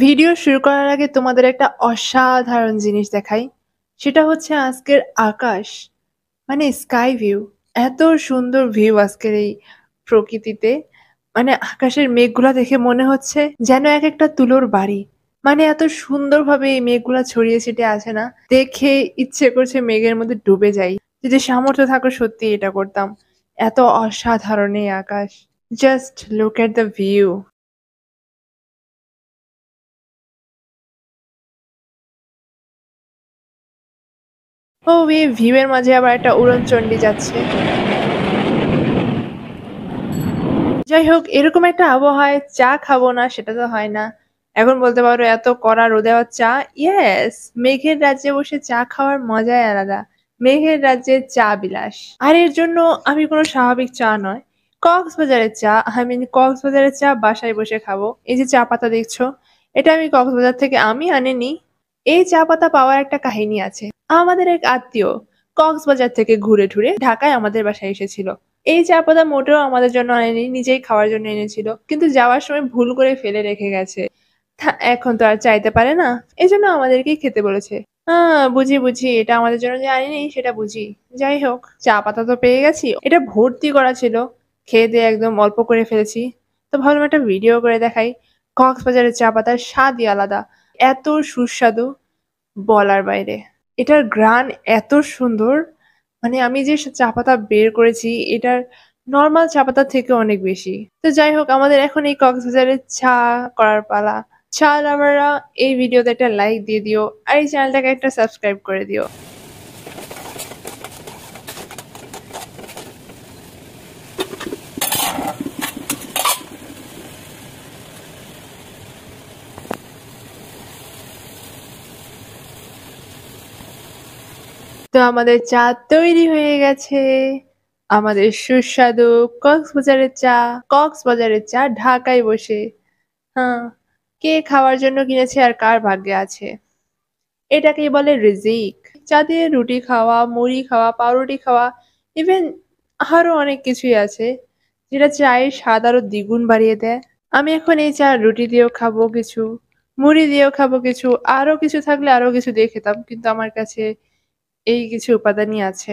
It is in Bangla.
ভিডিও শুরু করার আগে তোমাদের একটা অসাধারণ জিনিস দেখাই। সেটা হচ্ছে আজকের আকাশ, মানে স্কাই ভিউ। এত সুন্দর ভিউ আজকের এই প্রকৃতিতে। মানে আকাশের মেঘগুলা দেখে মনে হচ্ছে যেন এক-একটা তুলোর বাড়ি। মানে এত সুন্দরভাবে এই মেঘগুলা ছড়িয়ে ছিটিয়ে আছে না, দেখে ইচ্ছে করছে মেঘের মধ্যে ডুবে যাই। যদি সামর্থ্য থাকো সত্যিই এটা করতাম। এত অসাধারণ এই আকাশ। Just look at the view. ও এই ভিউ এর মাঝে আবার একটা উড়নচণ্ডী যাচ্ছে। যাই হোক এরকম একটা আবহাওয়ায় চা খাবো না সেটা তো হয় না। এখন বলতে পারো এত কড়া রোদে আবার চা? ইয়েস! মেঘের রাজ্যে বসে চা খাওয়ার মজাই আলাদা। মেঘের রাজ্যের চা বিলাস। আর এর জন্য আমি কোনো স্বাভাবিক চা নয়। কক্সবাজারের চা, কক্সবাজারের চা বাসায় বসে খাবো। এই যে চা পাতা দেখছো, এটা আমি কক্সবাজার থেকে আমি আনিনি। এই চা পাতা পাওয়ার একটা কাহিনী আছে। আমাদের এক আত্মীয় কক্সবাজার থেকে ঘুরে টুরে ঢাকায় আমাদের বাসায় এসেছিল। এই চা পাতা মোটেও আমাদের জন্য আনেনি, নিজেই খাওয়ার জন্য এনেছিল। কিন্তু যাওয়ার সময় ভুল করে ফেলে রেখে গেছে। এখন তো আর চাইতে পারে না। এজন্য আমাদেরকেই খেতে বলেছে। বুঝি, বুঝি। এটা আমাদের জন্য যে আনেনি সেটা বুঝি। যাই হোক, চা পাতা তো পেয়ে গেছি। এটা ভর্তি করা ছিল। খেয়ে দেয়ে একদম অল্প করে ফেলেছি। তো ভাবলাম একটা ভিডিও করে দেখাই। কক্সবাজারের চা পাতার স্বাদই আলাদা। এত সুস্বাদু, বলার বাইরে। এটার ঘ্রাণ এত সুন্দর, মানে আমি যে চা পাতা বের করেছি এটার নরমাল চা পাতার থেকে অনেক বেশি। তো যাই হোক আমাদের এখন এই কক্সবাজারের চা করার পালা। চা লাভাররা এই ভিডিওতে একটা লাইক দিয়ে দিও আর এই চ্যানেলটাকে একটা সাবস্ক্রাইব করে দিও। তো আমাদের চা তৈরি হয়ে গেছে। আমাদের সুস্বাদু কক্সবাজারের চা। কক্সবাজারের চা ঢাকায় বসে। হ্যাঁ, কে খাওয়ার জন্য কিনেছে আর কার ভাগ্যে আছে। এটাকেই বলে রিজিক। চা দিয়ে রুটি খাওয়া, মুড়ি খাওয়া, পাউরুটি খাওয়া, ইভেন আরো অনেক কিছুই আছে যেটা চায়ের স্বাদ আরো দ্বিগুণ বাড়িয়ে দেয়। আমি এখন এই চা রুটি দিয়েও খাবো কিছু, মুড়ি দিয়েও খাবো কিছু, আরো কিছু থাকলে আরো কিছু দিয়ে খেতাম। কিন্তু আমার কাছে এই কিছু উপাদানই আছে।